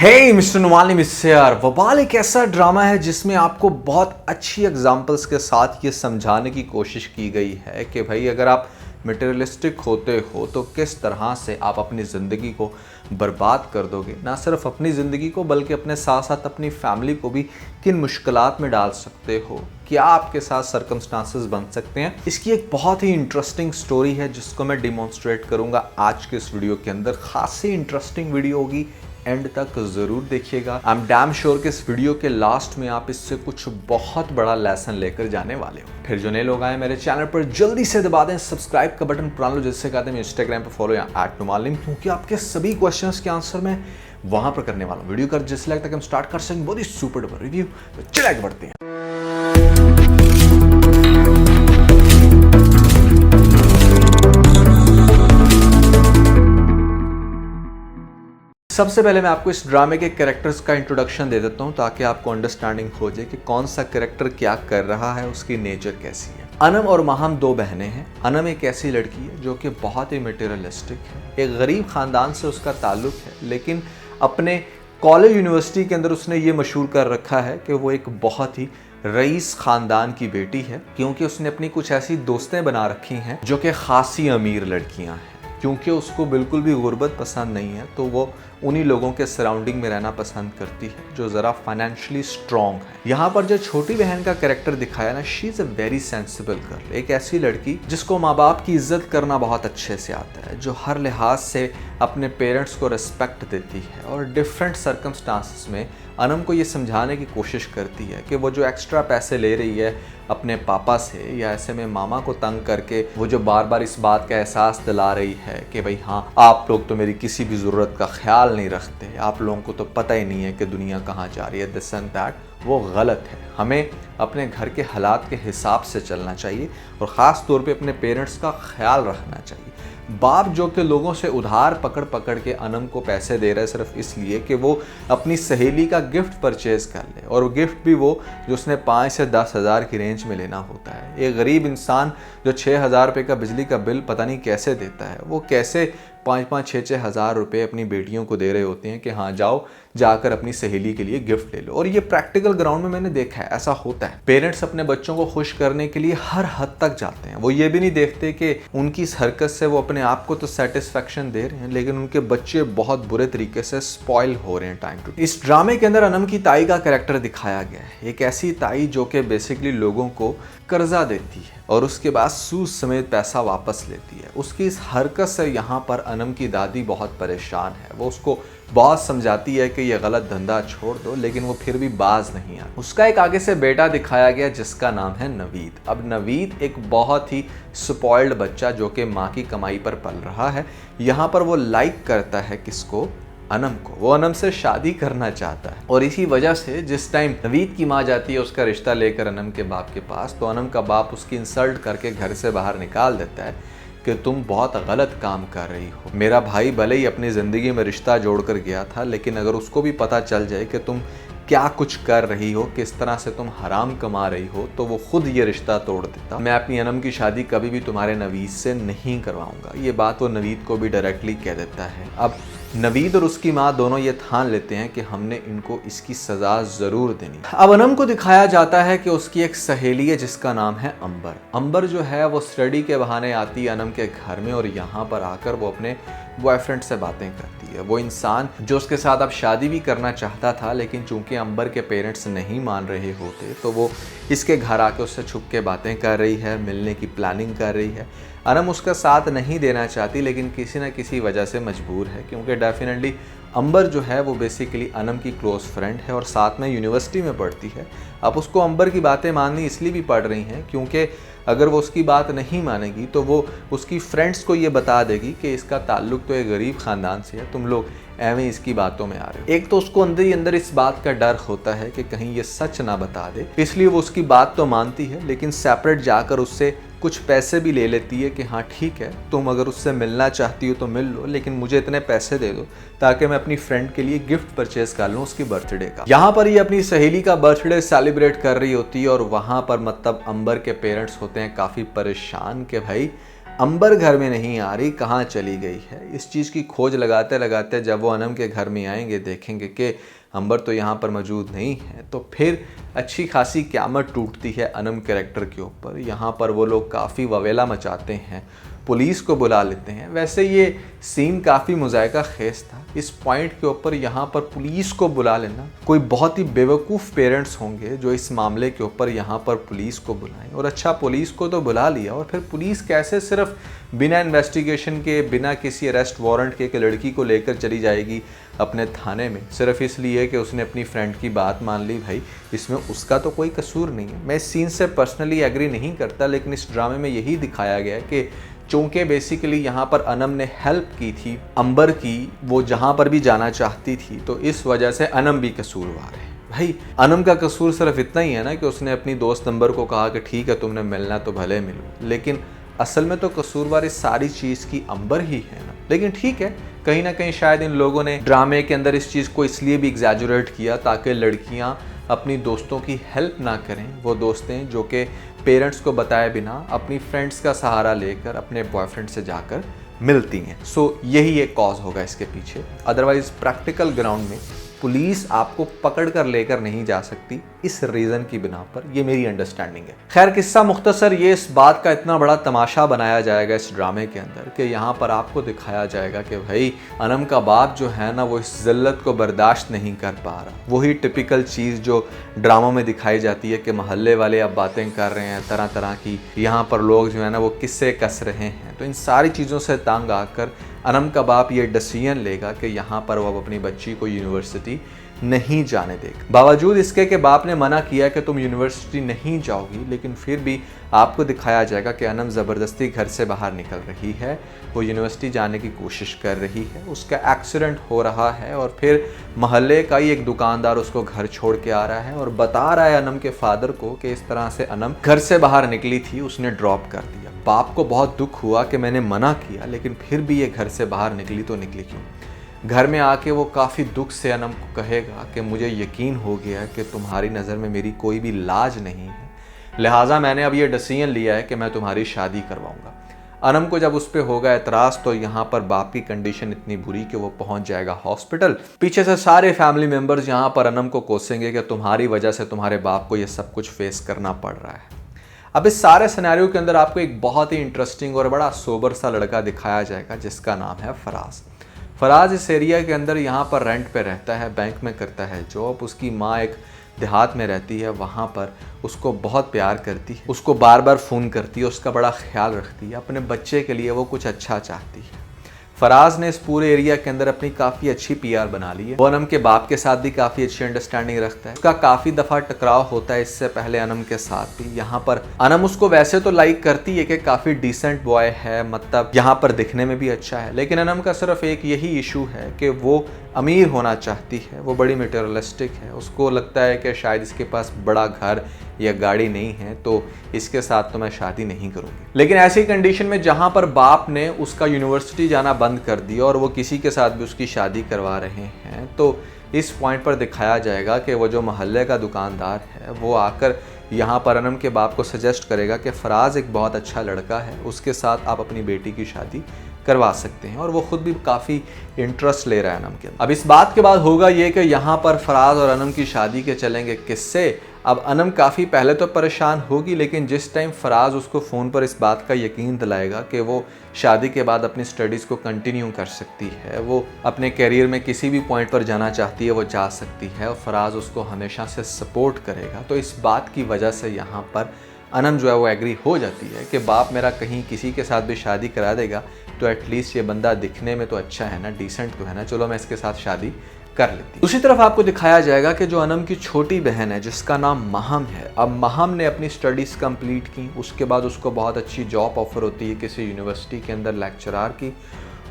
हे mister नुमाली mister वबाल एक ऐसा drama है जिसमें आपको बहुत अच्छी एग्जांपल्स के साथ ये समझाने की कोशिश की गई है कि भाई अगर आप मटेरियलिस्टिक होते हो तो किस तरह से आप अपनी ज़िंदगी को बर्बाद कर दोगे। ना सिर्फ अपनी ज़िंदगी को बल्कि अपने साथ साथ अपनी फैमिली को भी किन मुश्किलात में डाल सकते हो, क्या आपके साथ सर्कमस्टांसेस बन सकते हैं। इसकी एक बहुत ही इंटरेस्टिंग स्टोरी है जिसको मैं डिमॉन्स्ट्रेट करूंगा आज के इस वीडियो के अंदर। खासी इंटरेस्टिंग वीडियो होगी, एंड तक ज़रूर देखिएगा। आई एम डैम श्योर कि इस वीडियो के लास्ट में आप इससे कुछ बहुत बड़ा लेसन लेकर जाने वाले हो। फिर जो नए लोग आए मेरे चैनल पर जल्दी से दबा दें सब्सक्राइब का बटन, पुरान लो जिससे कहते हैं इंस्टाग्राम पर फॉलो या @numalnim, क्योंकि आपके सभी क्वेश्चंस के आंसर मैं वहां पर करने वाला हूँ। वीडियो कर जिस लाइक तक हम स्टार्ट कर सकें बहुत ही सुपर डुपर रिव्यू, तो चलिए आगे बढ़ते हैं। सबसे पहले मैं आपको इस ड्रामे के कैरेक्टर्स का इंट्रोडक्शन दे देता हूं ताकि आपको अंडरस्टैंडिंग हो जाए कि कौन सा कैरेक्टर क्या कर रहा है, उसकी नेचर कैसी है। अनम और माहम दो बहनें हैं। अनम एक ऐसी लड़की है जो कि बहुत ही मटेरियलिस्टिक है। एक गरीब खानदान से उसका ताल्लुक है, लेकिन अपने कॉलेज यूनिवर्सिटी के अंदर उसने ये मशहूर कर रखा है कि वो एक बहुत ही रईस खानदान की बेटी है, क्योंकि उसने अपनी कुछ ऐसी दोस्तें बना रखी हैं जो कि खासी अमीर लड़कियां हैं। क्योंकि उसको बिल्कुल भी गुर्बत पसंद नहीं है तो वो उन्हीं लोगों के सराउंडिंग में रहना पसंद करती है जो ज़रा फाइनेंशियली स्ट्रॉन्ग है। यहाँ पर जो छोटी बहन का कैरेक्टर दिखाया ना, she is a very sensible girl. एक ऐसी लड़की जिसको माँ बाप की इज्जत करना बहुत अच्छे से आता है, जो हर लिहाज से अपने पेरेंट्स को रिस्पेक्ट देती है और डिफरेंट सर्कमस्टांसिस में अनम को ये समझाने की कोशिश करती है कि वो जो एक्स्ट्रा पैसे ले रही है अपने पापा से या ऐसे में मामा को तंग करके, वो जो बार बार इस बात का एहसास दिला रही है कि भाई हाँ, आप लोग तो मेरी किसी भी ज़रूरत का ख्याल नहीं रखते, आप लोगों को तो पता ही नहीं है कि दुनिया कहाँ जा रही है, दिस एंड दैट, वो गलत है। हमें अपने घर के हालात के हिसाब से चलना चाहिए और ख़ास तौर पे अपने पेरेंट्स का ख्याल रखना चाहिए। बाप जो कि लोगों से उधार पकड़ पकड़ के अनम को पैसे दे रहा है सिर्फ इसलिए कि वो अपनी सहेली का गिफ्ट परचेज कर ले, और वो गिफ्ट भी वो जो उसने 5 से 10 हज़ार की रेंज में लेना होता है। एक गरीब इंसान जो 6,000 रुपये का बिजली का बिल पता नहीं कैसे देता है, वो कैसे 5-5, 6-6 हज़ार रुपये अपनी बेटियों को दे रहे होते हैं कि हाँ जाओ जाकर अपनी सहेली के लिए गिफ्ट ले लो। और ये प्रैक्टिकल ग्राउंड में मैंने देखा है, ऐसा होता है। पेरेंट्स अपने बच्चों को खुश करने के लिए हर हद तक जाते हैं। वो ये भी नहीं देखते कि उनकी इस हरकत से वो अपने आप को तो सेटिस्फेक्शन दे रहे हैं, लेकिन उनके बच्चे बहुत बुरे तरीके से स्पॉइल हो रहे हैं टाइम टू। इस ड्रामे के अंदर अनम की ताई का कैरेक्टर दिखाया गया है। एक ऐसी ताई जो कि बेसिकली लोगों को कर्जा देती है और उसके बाद सूद समेत पैसा वापस लेती है। उसकी इस हरकत से यहाँ पर अनम की दादी बहुत परेशान है। वो उसको बहुत समझाती है कि ये गलत धंधा छोड़ दो, लेकिन वो फिर भी बाज नहीं आता। उसका एक आगे से बेटा दिखाया गया जिसका नाम है नवीद। अब नवीद एक बहुत ही स्पॉइल्ड बच्चा जो कि माँ की कमाई पर पल रहा है। यहाँ पर वो लाइक करता है किसको? अनम को। वो अनम से शादी करना चाहता है और इसी वजह से जिस टाइम नवीद की माँ जाती है उसका रिश्ता लेकर अनम के बाप के पास, तो अनम का बाप उसकी इंसल्ट करके घर से बाहर निकाल देता है कि तुम बहुत गलत काम कर रही हो। मेरा भाई भले ही अपनी ज़िंदगी में रिश्ता जोड़कर गया था, लेकिन अगर उसको भी पता चल जाए कि तुम क्या कुछ कर रही हो, किस तरह से तुम हराम कमा रही हो, तो वो खुद ये रिश्ता तोड़ देता। मैं अपनी अनम की शादी कभी भी तुम्हारे नवीद से नहीं करवाऊंगा। ये बात वो नवीद को भी डायरेक्टली कह देता है। अब नवीद और उसकी माँ दोनों ये ठान लेते हैं कि हमने इनको इसकी सज़ा ज़रूर देनी। अब अनम को दिखाया जाता है कि उसकी एक सहेली है जिसका नाम है अंबर। अंबर जो है वो स्टडी के बहाने आती है अनम के घर में और यहाँ पर आकर वो अपने बॉयफ्रेंड से बातें करती है। वो इंसान जो उसके साथ अब शादी भी करना चाहता था, लेकिन चूंकि अंबर के पेरेंट्स नहीं मान रहे होते तो वो इसके घर आके उससे छुप के बातें कर रही है, मिलने की प्लानिंग कर रही है। अनम उसका साथ नहीं देना चाहती, लेकिन किसी न किसी वजह से मजबूर है, क्योंकि डेफिनेटली अंबर जो है वो बेसिकली अनम की क्लोज़ फ्रेंड है और साथ में यूनिवर्सिटी में पढ़ती है। अब उसको अंबर की बातें माननी इसलिए भी पड़ रही हैं क्योंकि अगर वो उसकी बात नहीं मानेगी तो वो उसकी फ्रेंड्स को ये बता देगी कि इसका ताल्लुक तो एक गरीब ख़ानदान से है, तुम लोग एवं इसकी बातों में आ रहे हो। एक तो उसको अंदर ही अंदर इस बात का डर होता है कि कहीं ये सच ना बता दे, इसलिए वो उसकी बात तो मानती है, लेकिन सेपरेट जाकर उससे कुछ पैसे भी ले लेती है कि हाँ ठीक है, तुम अगर उससे मिलना चाहती हो तो मिल लो, लेकिन मुझे इतने पैसे दे दो ताकि मैं अपनी फ्रेंड के लिए गिफ्ट परचेज कर लूँ उसकी बर्थडे का। यहाँ पर ये अपनी सहेली का बर्थडे सेलिब्रेट कर रही होती है और वहाँ पर मतलब अंबर के पेरेंट्स होते हैं काफ़ी परेशान कि भाई अंबर घर में नहीं आ रही, कहाँ चली गई है। इस चीज़ की खोज लगाते लगाते जब वो अनम के घर में आएंगे, देखेंगे कि अंबर तो यहाँ पर मौजूद नहीं है, तो फिर अच्छी खासी क़यामत टूटती है अनम कैरेक्टर के ऊपर। यहाँ पर वो लोग काफ़ी ववेला मचाते हैं, पुलिस को बुला लेते हैं। वैसे ये सीन काफ़ी मुज़ायका खेज था। इस पॉइंट के ऊपर यहाँ पर पुलिस को बुला लेना, कोई बहुत ही बेवकूफ़ पेरेंट्स होंगे जो इस मामले के ऊपर यहाँ पर पुलिस को बुलाएं। और अच्छा, पुलिस को तो बुला लिया, और फिर पुलिस कैसे सिर्फ बिना इन्वेस्टिगेशन के, बिना किसी अरेस्ट वारंट के एक लड़की को लेकर चली जाएगी अपने थाने में, सिर्फ इसलिए कि उसने अपनी फ्रेंड की बात मान ली। भाई, इसमें उसका तो कोई कसूर नहीं है। मैं इस सीन से पर्सनली एग्री नहीं करता, लेकिन इस ड्रामे में यही दिखाया गया है कि चूँकि बेसिकली यहाँ पर अनम ने हेल्प की थी अंबर की, वो जहाँ पर भी जाना चाहती थी, तो इस वजह से अनम भी कसूरवार है। भाई, अनम का कसूर सिर्फ इतना ही है ना कि उसने अपनी दोस्त अंबर को कहा कि ठीक है, तुमने मिलना तो भले मिलो, लेकिन असल में तो कसूरवार इस सारी चीज़ की अंबर ही है ना। लेकिन ठीक है, कहीं ना कहीं शायद इन लोगों ने ड्रामे के अंदर इस चीज़ को इसलिए भी एग्जैजुरेट किया ताकि लड़कियाँ अपनी दोस्तों की हेल्प ना करें। वो दोस्तें जो कि पेरेंट्स को बताए बिना अपनी फ्रेंड्स का सहारा लेकर अपने बॉयफ्रेंड से जाकर मिलती हैं। सो यही एक कॉज होगा इसके पीछे। अदरवाइज प्रैक्टिकल ग्राउंड में पुलिस आपको पकड़ कर लेकर नहीं जा सकती इस रीज़न की बिना पर। ये मेरी अंडरस्टैंडिंग है। खैर, किस्सा मुख्तसर ये इस बात का इतना बड़ा तमाशा बनाया जाएगा इस ड्रामे के अंदर कि यहाँ पर आपको दिखाया जाएगा कि भाई अनम का बाप जो है ना, वो इस ज़िल्लत को बर्दाश्त नहीं कर पा रहा। वही टिपिकल चीज़ जो ड्रामों में दिखाई जाती है कि मोहल्ले वाले अब बातें कर रहे हैं तरह तरह की, यहाँ पर लोग जो है ना वो किस्से कस रहे हैं। तो इन सारी चीज़ों से तंग आकर अनम का बाप ये डिसीजन लेगा कि यहाँ पर वो अपनी बच्ची को यूनिवर्सिटी नहीं जाने देगा। बावजूद इसके कि बाप ने मना किया कि तुम यूनिवर्सिटी नहीं जाओगी, लेकिन फिर भी आपको दिखाया जाएगा कि अनम ज़बरदस्ती घर से बाहर निकल रही है। वो यूनिवर्सिटी जाने की कोशिश कर रही है, उसका एक्सीडेंट हो रहा है, और फिर मोहल्ले का ही एक दुकानदार उसको घर छोड़ के आ रहा है और बता रहा है अनम के फादर को कि इस तरह से अनम घर से बाहर निकली थी, उसने ड्रॉप कर दिया। बाप को बहुत दुख हुआ कि मैंने मना किया, लेकिन फिर भी ये घर से बाहर निकली तो निकली क्यों। घर में आके वो काफ़ी दुख से अनम को कहेगा कि मुझे यकीन हो गया कि तुम्हारी नज़र में मेरी कोई भी लाज नहीं है, लिहाजा मैंने अब ये डिसीजन लिया है कि मैं तुम्हारी शादी करवाऊंगा। अनम को जब उस पर होगा एतराज़, तो यहाँ पर बाप की कंडीशन इतनी बुरी कि वो पहुँच जाएगा हॉस्पिटल। पीछे से सारे फैमिली मेम्बर्स यहाँ पर अनम को कोसेंगे कि तुम्हारी वजह से तुम्हारे बाप को ये सब कुछ फेस करना पड़ रहा है। अब इस सारे सिनेरियो के अंदर आपको एक बहुत ही इंटरेस्टिंग और बड़ा सोबर सा लड़का दिखाया जाएगा जिसका नाम है फराज। फराज इस एरिया के अंदर यहाँ पर रेंट पे रहता है, बैंक में करता है जॉब। उसकी माँ एक देहात में रहती है, वहाँ पर उसको बहुत प्यार करती है, उसको बार बार फ़ोन करती है, उसका बड़ा ख्याल रखती है, अपने बच्चे के लिए वो कुछ अच्छा चाहती है। फराज ने इस पूरे एरिया के अंदर अपनी काफ़ी अच्छी पीआर बना ली है। वो अनम के बाप के साथ भी काफ़ी अच्छी अंडरस्टैंडिंग रखता है। उसका काफ़ी दफ़ा टकराव होता है इससे पहले अनम के साथ भी। यहाँ पर अनम उसको वैसे तो लाइक करती है कि काफ़ी डिसेंट बॉय है, मतलब यहाँ पर दिखने में भी अच्छा है, लेकिन अनम का सिर्फ एक यही इशू है कि वो अमीर होना चाहती है। वो बड़ी मटेरियलिस्टिक है, उसको लगता है कि शायद इसके पास बड़ा घर या गाड़ी नहीं है, तो इसके साथ तो मैं शादी नहीं करूँगी। लेकिन ऐसी कंडीशन में जहाँ पर बाप ने उसका यूनिवर्सिटी जाना बंद कर दिया और वो किसी के साथ भी उसकी शादी करवा रहे हैं, तो इस पॉइंट पर दिखाया जाएगा कि वो जो मोहल्ले का दुकानदार है वो आकर यहाँ पर अनम के बाप को सजेस्ट करेगा कि फराज एक बहुत अच्छा लड़का है, उसके साथ आप अपनी बेटी की शादी करवा सकते हैं। और वो खुद भी काफ़ी इंटरेस्ट ले रहा है अनम के अंदर। अब इस बात के बाद होगा ये कि यहाँ पर फराज और अनम की शादी के चलेंगे किस्से। अब अनम काफ़ी पहले तो परेशान होगी, लेकिन जिस टाइम फराज उसको फ़ोन पर इस बात का यकीन दिलाएगा कि वो शादी के बाद अपनी स्टडीज़ को कंटिन्यू कर सकती है, वो अपने करियर में किसी भी पॉइंट पर जाना चाहती है वो जा सकती है, और फराज उसको हमेशा से सपोर्ट करेगा, तो इस बात की वजह से यहाँ पर अनम जो है वो एग्री हो जाती है कि बाप मेरा कहीं किसी के साथ भी शादी करा देगा तो एटलीस्ट ये बंदा दिखने में तो अच्छा है ना, डिसेंट तो है ना, चलो मैं इसके साथ शादी कर लेती। दूसरी तरफ आपको दिखाया जाएगा कि जो अनम की छोटी बहन है जिसका नाम महम है, अब महम ने अपनी स्टडीज़ कंप्लीट की, उसके बाद उसको बहुत अच्छी जॉब ऑफर होती है किसी यूनिवर्सिटी के अंदर लेक्चरार की,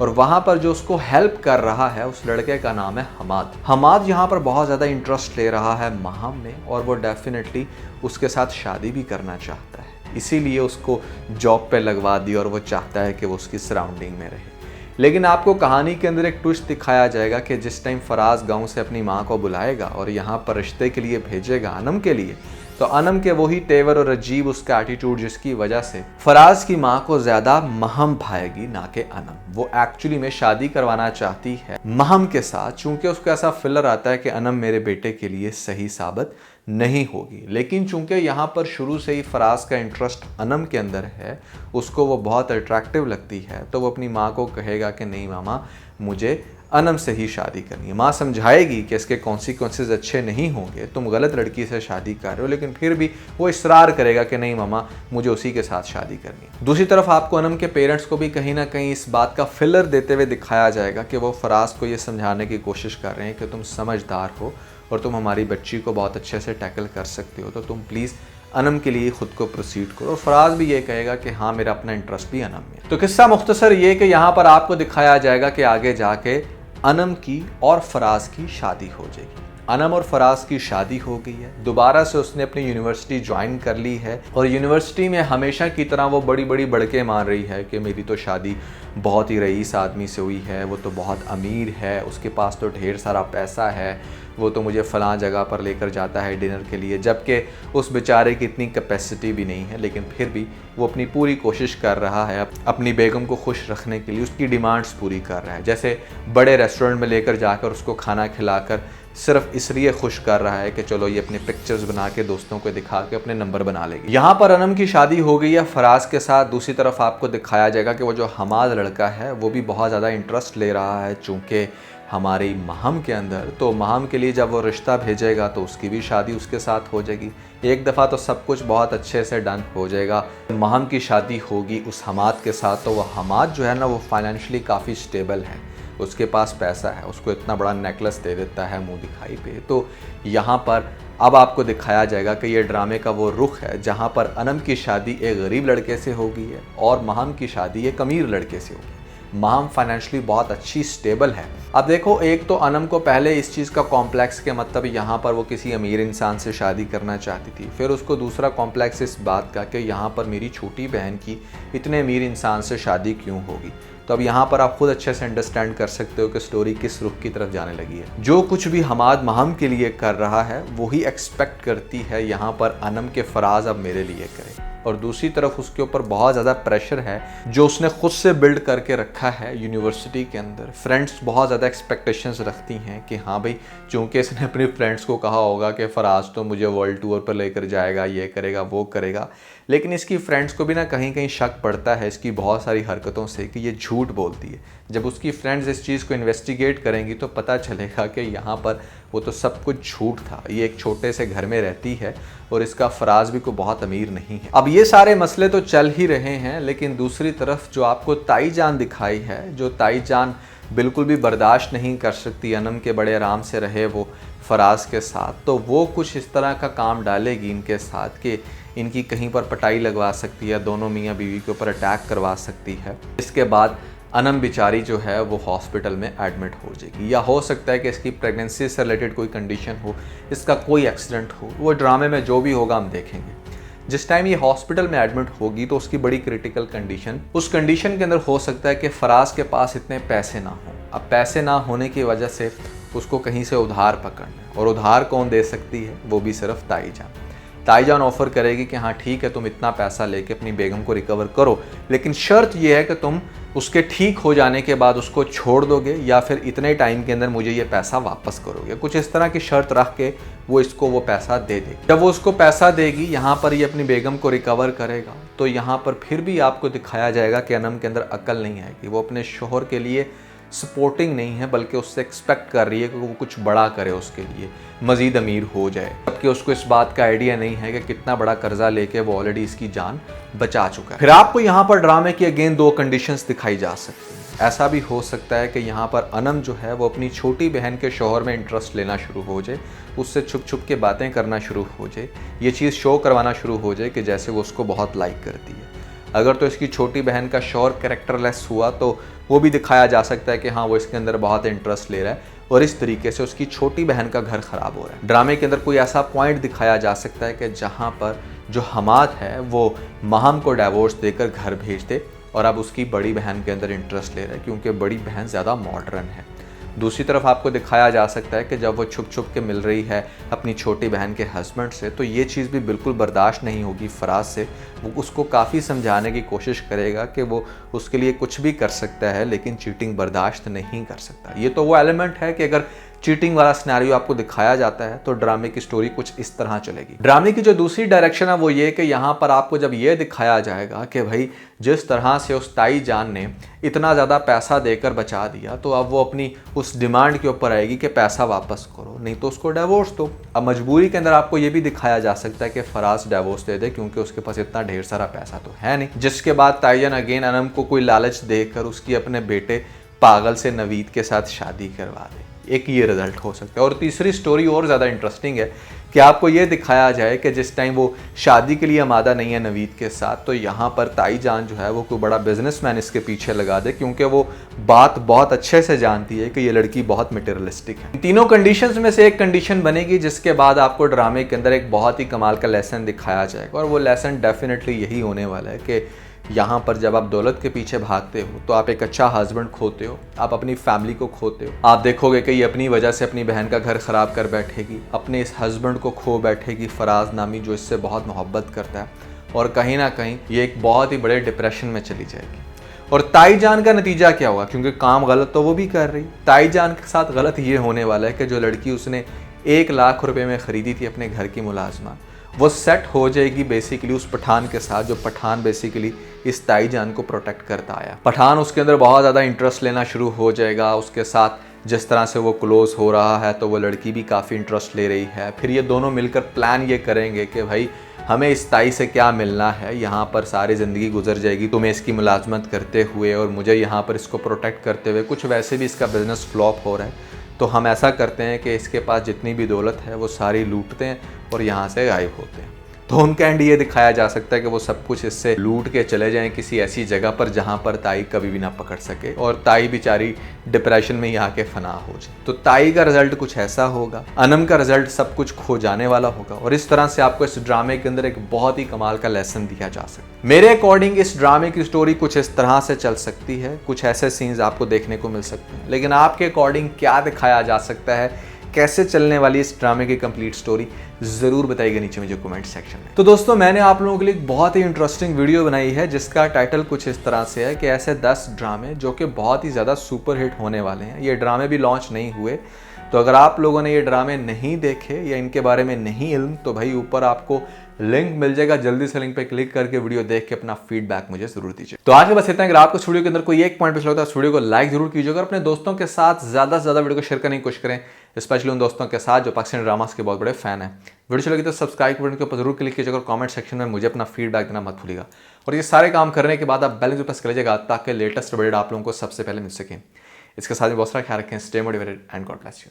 और वहाँ पर जो उसको हेल्प कर रहा है उस लड़के का नाम है हमाद। हमाद यहाँ पर बहुत ज़्यादा इंटरेस्ट ले रहा है महम में, और वो डेफिनेटली उसके साथ शादी भी करना चाहता है, इसीलिए उसको जॉब पे लगवा दी और वो चाहता है कि वो उसकी सराउंडिंग में रहे। लेकिन आपको कहानी के अंदर एक ट्विस्ट दिखाया जाएगा कि जिस टाइम फराज गांव से अपनी माँ को बुलाएगा और यहाँ पर रिश्ते के लिए भेजेगा अनम के लिए, तो अनम के वही तेवर और अजीब उसका एटीट्यूड जिसकी वजह से फराज की माँ को ज्यादा महम भाएगी ना कि अनम। वो एक्चुअली में शादी करवाना चाहती है महम के साथ, चूंकि उसको ऐसा फिलर आता है कि अनम मेरे बेटे के लिए सही साबित नहीं होगी। लेकिन चूंकि यहाँ पर शुरू से ही फराज का इंटरेस्ट अनम के अंदर है, उसको वो बहुत अट्रैक्टिव लगती है, तो वो अपनी माँ को कहेगा कि नहीं मामा, मुझे अनम से ही शादी करनी है। माँ समझाएगी कि इसके कॉन्सिक्वेंसेस अच्छे नहीं होंगे, तुम गलत लड़की से शादी कर रहे हो, लेकिन फिर भी वो इसरार करेगा कि नहीं मामा, मुझे उसी के साथ शादी करनी है। दूसरी तरफ आपको अनम के पेरेंट्स को भी कहीं ना कहीं इस बात का फिलर देते हुए दिखाया जाएगा कि वो फराज को ये समझाने की कोशिश कर रहे हैं कि तुम समझदार हो और तुम हमारी बच्ची को बहुत अच्छे से टैकल कर सकते हो, तो तुम प्लीज़ अनम के लिए खुद को प्रोसीड करो। और फराज भी ये कहेगा कि हाँ, मेरा अपना इंटरेस्ट भी अनम में। तो किस्सा मुख्तसर ये कि यहाँ पर आपको दिखाया जाएगा कि आगे जाके अनम की और फराज की शादी हो जाएगी। अनम और फराज की शादी हो गई है, दोबारा से उसने अपनी यूनिवर्सिटी ज्वाइन कर ली है और यूनिवर्सिटी में हमेशा की तरह वो बड़ी बड़ी बड़के मार रही है कि मेरी तो शादी बहुत ही रईस आदमी से हुई है, वो तो बहुत अमीर है, उसके पास तो ढेर सारा पैसा है, वो तो मुझे फ़लाँ जगह पर लेकर जाता है डिनर के लिए, जबकि उस बेचारे की इतनी कैपेसिटी भी नहीं है। लेकिन फिर भी वो अपनी पूरी कोशिश कर रहा है अपनी बेगम को खुश रखने के लिए, उसकी डिमांड्स पूरी कर रहा है। जैसे बड़े रेस्टोरेंट में लेकर जाकर उसको खाना खिलाकर सिर्फ इसलिए खुश कर रहा है कि चलो ये अपने पिक्चर्स बना के दोस्तों को दिखा के अपने नंबर बना लेगी। यहाँ पर अनम की शादी हो गई है फराज के साथ। दूसरी तरफ आपको दिखाया जाएगा कि वो जो हमाद लड़का है वो भी बहुत ज़्यादा इंटरेस्ट ले रहा है चूँकि हमारी महम के अंदर। तो महम के लिए जब वो रिश्ता भेजेगा तो उसकी भी शादी उसके साथ हो जाएगी। एक दफ़ा तो सब कुछ बहुत अच्छे से डन हो जाएगा। महम की शादी होगी उस हमाद के साथ, तो वह हमाद जो है ना, वो फाइनेंशियली काफ़ी स्टेबल है, उसके पास पैसा है, उसको इतना बड़ा नेकलेस दे देता है मुंह दिखाई पे। तो यहाँ पर अब आपको दिखाया जाएगा कि ये ड्रामे का वो रुख है जहाँ पर अनम की शादी एक गरीब लड़के से हो गई है और महम की शादी एक अमीर लड़के से होगी। महम फाइनेंशियली बहुत अच्छी स्टेबल है। अब देखो, एक तो अनम को पहले इस चीज़ का कॉम्प्लेक्स के मतलब यहाँ पर वो किसी अमीर इंसान से शादी करना चाहती थी, फिर उसको दूसरा कॉम्प्लेक्स इस बात का कि यहाँ पर मेरी छोटी बहन की इतने अमीर इंसान से शादी क्यों होगी। तो अब यहाँ पर आप खुद अच्छे से अंडरस्टैंड कर सकते हो कि स्टोरी किस रुख की तरफ जाने लगी है। जो कुछ भी हमाद महम के लिए कर रहा है वही एक्सपेक्ट करती है यहाँ पर अनम के फराज अब मेरे लिए करे। और दूसरी तरफ उसके ऊपर बहुत ज़्यादा प्रेशर है जो उसने खुद से बिल्ड करके रखा है यूनिवर्सिटी के अंदर। फ्रेंड्स बहुत ज़्यादा एक्सपेक्टेशंस रखती हैं कि हाँ भाई, चूँकि इसने अपने फ्रेंड्स को कहा होगा कि फराज तो मुझे वर्ल्ड टूर पर लेकर जाएगा, ये करेगा वो करेगा, लेकिन इसकी फ्रेंड्स को भी ना कहीं कहीं शक पड़ता है इसकी बहुत सारी हरकतों से कि ये झूठ बोलती है। जब उसकी फ्रेंड्स इस चीज़ को इन्वेस्टिगेट करेंगी तो पता चलेगा कि यहाँ पर वो तो सब कुछ झूठ था। ये एक छोटे से घर में रहती है और इसका फराज भी कोई बहुत अमीर नहीं है। अब ये सारे मसले तो चल ही रहे हैं, लेकिन दूसरी तरफ जो आपको ताई जान दिखाई है, जो ताई जान बिल्कुल भी बर्दाश्त नहीं कर सकती अनम के बड़े आराम से रहे वो फराज के साथ, तो वो कुछ इस तरह का काम डालेगी इनके साथ कि इनकी कहीं पर पटाई लगवा सकती है, दोनों मियाँ बीवी के ऊपर अटैक करवा सकती है। इसके बाद अनम बेचारी जो है वो हॉस्पिटल में एडमिट हो जाएगी, या हो सकता है कि इसकी प्रेगनेंसी से रिलेटेड कोई कंडीशन हो, इसका कोई एक्सीडेंट हो। वो ड्रामे में जो भी होगा हम देखेंगे। जिस टाइम ये हॉस्पिटल में एडमिट होगी तो उसकी बड़ी क्रिटिकल कंडीशन, उस कंडीशन के अंदर हो सकता है कि फराज के पास इतने पैसे ना हो। अब पैसे ना होने की वजह से उसको कहीं से उधार पकड़ना है, और उधार कौन दे सकती है, वो भी सिर्फ ताई जान। ताई जान ऑफर करेगी कि हाँ ठीक है, तुम इतना पैसा लेके अपनी बेगम को रिकवर करो, लेकिन शर्त यह है कि तुम उसके ठीक हो जाने के बाद उसको छोड़ दोगे या फिर इतने टाइम के अंदर मुझे ये पैसा वापस करोगे। कुछ इस तरह की शर्त रख के वो इसको वो पैसा दे देगी। जब वो उसको पैसा देगी, यहाँ पर ये अपनी बेगम को रिकवर करेगा, तो यहाँ पर फिर भी आपको दिखाया जाएगा कि अनम के अंदर अकल नहीं आएगी। वो अपने शोहर के लिए सपोर्टिंग नहीं है, बल्कि उससे एक्सपेक्ट कर रही है कि वो कुछ बड़ा करे उसके लिए, मज़ीद अमीर हो जाए, जबकि उसको इस बात का आइडिया नहीं है कि कितना बड़ा कर्जा लेके वो ऑलरेडी इसकी जान बचा चुका है। फिर आपको यहाँ पर ड्रामे की अगेन दो कंडीशंस दिखाई जा सकती हैं। ऐसा भी हो सकता है कि यहाँ पर अनम जो है वो अपनी छोटी बहन के शौहर में इंटरेस्ट लेना शुरू हो जाए, उससे छुप छुप के बातें करना शुरू हो जाए, ये चीज़ शो करवाना शुरू हो जाए कि जैसे वो उसको बहुत लाइक करती है। अगर तो इसकी छोटी बहन का शौहर कैरेक्टरलेस हुआ तो वो भी दिखाया जा सकता है कि हाँ वो इसके अंदर बहुत इंटरेस्ट ले रहा है और इस तरीके से उसकी छोटी बहन का घर खराब हो रहा है। ड्रामे के अंदर कोई ऐसा पॉइंट दिखाया जा सकता है कि जहाँ पर जो हमाद है वो महम को डाइवोर्स देकर घर भेज दे और अब उसकी बड़ी बहन के अंदर इंटरेस्ट ले रहा है, क्योंकि बड़ी बहन ज़्यादा मॉडर्न है। दूसरी तरफ आपको दिखाया जा सकता है कि जब वो छुप छुप के मिल रही है अपनी छोटी बहन के हस्बैंड से, तो ये चीज़ भी बिल्कुल बर्दाश्त नहीं होगी फराज से। वो उसको काफ़ी समझाने की कोशिश करेगा कि वो उसके लिए कुछ भी कर सकता है लेकिन चीटिंग बर्दाश्त नहीं कर सकता। ये तो वो एलिमेंट है कि अगर चीटिंग वाला सिनेरियो आपको दिखाया जाता है तो ड्रामे की स्टोरी कुछ इस तरह चलेगी। ड्रामे की जो दूसरी डायरेक्शन है वो ये कि यहाँ पर आपको जब ये दिखाया जाएगा कि भाई जिस तरह से उस ताई जान ने इतना ज़्यादा पैसा देकर बचा दिया, तो अब वो अपनी उस डिमांड के ऊपर आएगी कि पैसा वापस करो नहीं तो उसको डिवोर्स दो। अब मजबूरी के अंदर आपको ये भी दिखाया जा सकता है कि फराज डिवोर्स दे दे क्योंकि उसके पास इतना ढेर सारा पैसा तो है नहीं, जिसके बाद ताईजान अगेन अनम को कोई लालच देकर उसकी अपने बेटे पागल से नवीद के साथ शादी करवा दे। एक ये रिजल्ट हो सकता है। और तीसरी स्टोरी और ज़्यादा इंटरेस्टिंग है कि आपको ये दिखाया जाए कि जिस टाइम वो शादी के लिए आमादा नहीं है नवीद के साथ, तो यहाँ पर ताईजान जो है वो कोई बड़ा बिजनेसमैन इसके पीछे लगा दे क्योंकि वो बात बहुत अच्छे से जानती है कि ये लड़की बहुत मटेरियलिस्टिक है। तीनों कंडीशंस में से एक कंडीशन बनेगी जिसके बाद आपको ड्रामे के अंदर एक बहुत ही कमाल का लेसन दिखाया जाएगा, और वो लेसन डेफिनेटली यही होने वाला है कि यहाँ पर जब आप दौलत के पीछे भागते हो तो आप एक अच्छा हस्बैंड खोते हो, आप अपनी फैमिली को खोते हो। आप देखोगे कि ये अपनी वजह से अपनी बहन का घर ख़राब कर बैठेगी, अपने इस हस्बैंड को खो बैठेगी फराज नामी जो इससे बहुत मोहब्बत करता है, और कहीं ना कहीं ये एक बहुत ही बड़े डिप्रेशन में चली जाएगी। और ताईजान का नतीजा क्या होगा, क्योंकि काम गलत तो वो भी कर रही, ताईजान के साथ गलत ये होने वाला है कि जो लड़की उसने 1 लाख रुपए में ख़रीदी थी अपने घर की मुलाजमा, वो सेट हो जाएगी बेसिकली उस पठान के साथ, जो पठान बेसिकली इस ताईजान को प्रोटेक्ट करता आया। पठान उसके अंदर बहुत ज़्यादा इंटरेस्ट लेना शुरू हो जाएगा, उसके साथ जिस तरह से वो क्लोज हो रहा है तो वो लड़की भी काफ़ी इंटरेस्ट ले रही है। फिर ये दोनों मिलकर प्लान ये करेंगे कि भाई हमें इस ताई से क्या मिलना है, यहाँ पर सारी ज़िंदगी गुजर जाएगी तुम्हें इसकी मुलाजमत करते हुए और मुझे यहाँ पर इसको प्रोटेक्ट करते हुए, कुछ वैसे भी इसका बिज़नेस फ्लॉप हो रहा है, तो हम ऐसा करते हैं कि इसके पास जितनी भी दौलत है वो सारी लूटते हैं और यहाँ से गायब होते हैं। तो उनका एंड ये दिखाया जा सकता है कि वो सब कुछ इससे लूट के चले जाएं किसी ऐसी जगह पर जहाँ पर ताई कभी भी ना पकड़ सके और ताई बेचारी डिप्रेशन में ही आके फना हो जाए। तो ताई का रिजल्ट कुछ ऐसा होगा, अनम का रिजल्ट सब कुछ खो जाने वाला होगा, और इस तरह से आपको इस ड्रामे के अंदर एक बहुत ही कमाल का लेसन दिया जा सकता है। मेरे अकॉर्डिंग इस ड्रामे की स्टोरी कुछ इस तरह से चल सकती है, कुछ ऐसे सीन्स आपको देखने को मिल सकते हैं, लेकिन आपके अकॉर्डिंग क्या दिखाया जा सकता है, कैसे चलने वाली इस ड्रामे की कंप्लीट स्टोरी, ज़रूर बताइएगा नीचे मुझे कमेंट सेक्शन में। तो दोस्तों मैंने आप लोगों के लिए एक बहुत ही इंटरेस्टिंग वीडियो बनाई है जिसका टाइटल कुछ इस तरह से है कि ऐसे 10 ड्रामे जो कि बहुत ही ज़्यादा सुपर हिट होने वाले हैं। ये ड्रामे भी लॉन्च नहीं हुए, तो अगर आप लोगों ने ये ड्रामे नहीं देखे या इनके बारे में नहीं इल्म, तो भाई ऊपर आपको लिंक मिल जाएगा, जल्दी से लिंक पे क्लिक करके वीडियो देख के अपना फीडबैक मुझे जरूर दीजिए। तो आज के बस इतना है। अगर आपको इस वीडियो के अंदर कोई एक पॉइंट पे लगता है, इस वीडियो को लाइक जरूर कीजिएगा और अपने दोस्तों के साथ ज़्यादा से ज़्यादा वीडियो को शेयर करने की कोशिश करें, स्पेशली उन दोस्तों के साथ जो पाकिस्तानी ड्रामास के बहुत बड़े फैन हैं। वीडियो चलेगी तो सब्सक्राइब बटन के ऊपर जरूर क्लिक कीजिएगा और कमेंट सेक्शन में मुझे अपना फीडबैक देना मत भूलिएगा। और ये सारे काम करने के बाद आप बेल आइकन प्रेस कर लीजिएगा ताकि लेटेस्ट अपडेट आप लोगों को सबसे पहले मिल सके। इसके साथ ही बहुत सारा ख्याल रखें। Stay motivated and God bless you.